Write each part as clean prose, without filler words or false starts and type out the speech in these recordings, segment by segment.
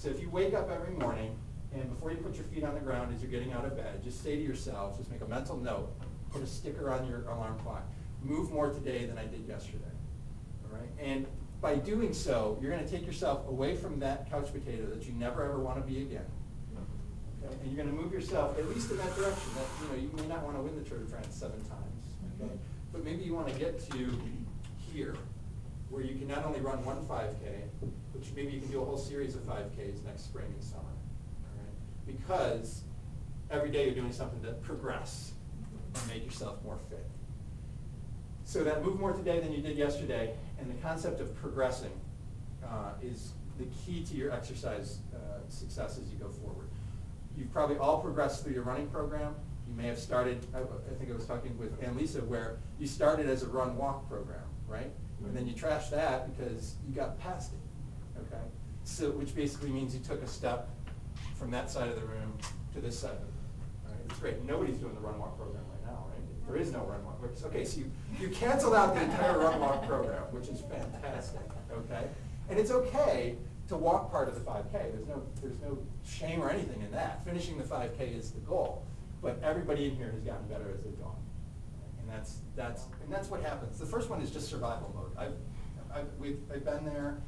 So if you wake up every morning, and before you put your feet on the ground as you're getting out of bed, just say to yourself, just make a mental note, put a sticker on your alarm clock, move more today than I did yesterday. All right? And by doing so, you're going to take yourself away from that couch potato that you never ever want to be again. Okay? And you're going to move yourself at least in that direction. That, you may not want to win the Tour de France 7 times, okay? But maybe you want to get to here, where you can not only run one 5K, but maybe you can do a whole series of 5Ks next spring and summer. All right? Because every day you're doing something to progress and make yourself more fit. So that move more today than you did yesterday, and the concept of progressing is the key to your exercise success as you go forward. You've probably all progressed through your running program. You may have started, I think I was talking with Annalisa, where you started as a run-walk program, right? And then you trashed that because you got past it, okay? So, which basically means you took a step from that side of the room to this side of the room, right? It's great. Nobody's doing the run-walk program right now, right? There is no run-walk. Okay, so you canceled out the entire run-walk program, which is fantastic, okay? And it's okay to walk part of the 5K. There's no shame or anything in that. Finishing the 5K is the goal. But everybody in here has gotten better as they've gone. And that's what happens. The first one is just survival mode. I've been there,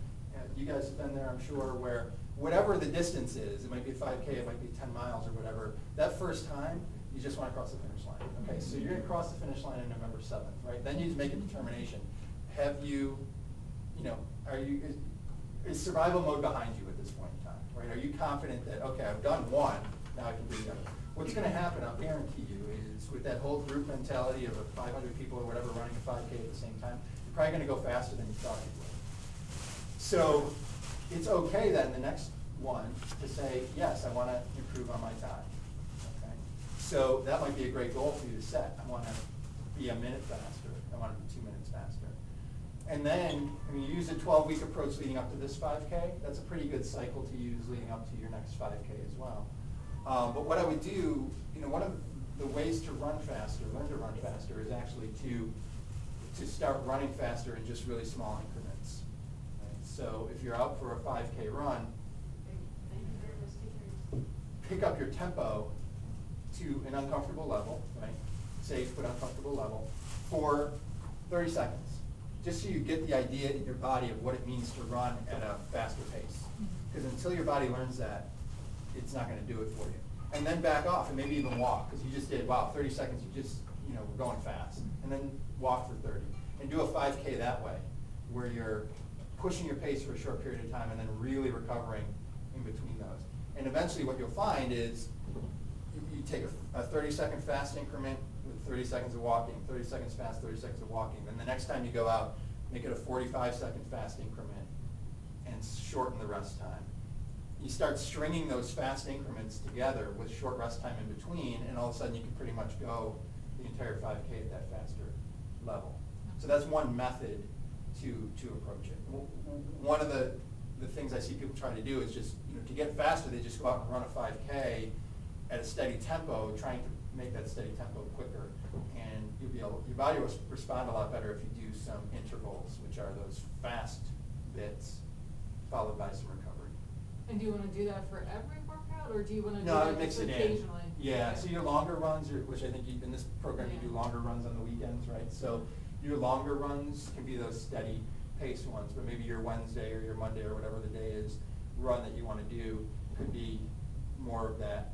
you guys have been there, I'm sure, where whatever the distance is, it might be a 5K, it might be 10 miles or whatever, that first time, you just want to cross the finish line. Okay, so you're going to cross the finish line on November 7th, right? Then you make a determination. Have you, is survival mode behind you at this point in time, right? Are you confident that, okay, I've done one, now I can do the other? What's going to happen, I'll guarantee you, is with that whole group mentality of 500 people or whatever running a 5K at the same time, you're probably going to go faster than you thought you would. So it's okay then, the next one, to say, yes, I want to improve on my time. Okay? So that might be a great goal for you to set. I want to be a minute faster. I want to be 2 minutes faster. And then, you use a 12-week approach leading up to this 5K. That's a pretty good cycle to use leading up to your next 5K as well. But what I would do, one of the ways to run faster, learn to run faster, is actually to start running faster in just really small increments. Right? So if you're out for a 5K run, pick up your tempo to an uncomfortable level, right? Safe but uncomfortable level, for 30 seconds. Just so you get the idea in your body of what it means to run at a faster pace. Because until your body learns that, it's not going to do it for you. And then back off and maybe even walk, because you just did, 30 seconds, you just, we're going fast. And then walk for 30. And do a 5K that way, where you're pushing your pace for a short period of time and then really recovering in between those. And eventually what you'll find is you take a 30-second fast increment with 30 seconds of walking, 30 seconds fast, 30 seconds of walking. Then the next time you go out, make it a 45-second fast increment and shorten the rest time. You start stringing those fast increments together with short rest time in between, and all of a sudden you can pretty much go the entire 5K at that faster level. So that's one method to approach it. One of the things I see people try to do is just, to get faster, they just go out and run a 5K at a steady tempo, trying to make that steady tempo quicker. And your body will respond a lot better if you do some intervals, which are those fast bits followed by some recovery. And do you want to do that for every workout, or do you want to do it that occasionally? Yeah, okay. So your longer runs, which I think in this program you do longer runs on the weekends, right? So your longer runs can be those steady pace ones, but maybe your Wednesday or your Monday or whatever the day is run that you want to do could be more of that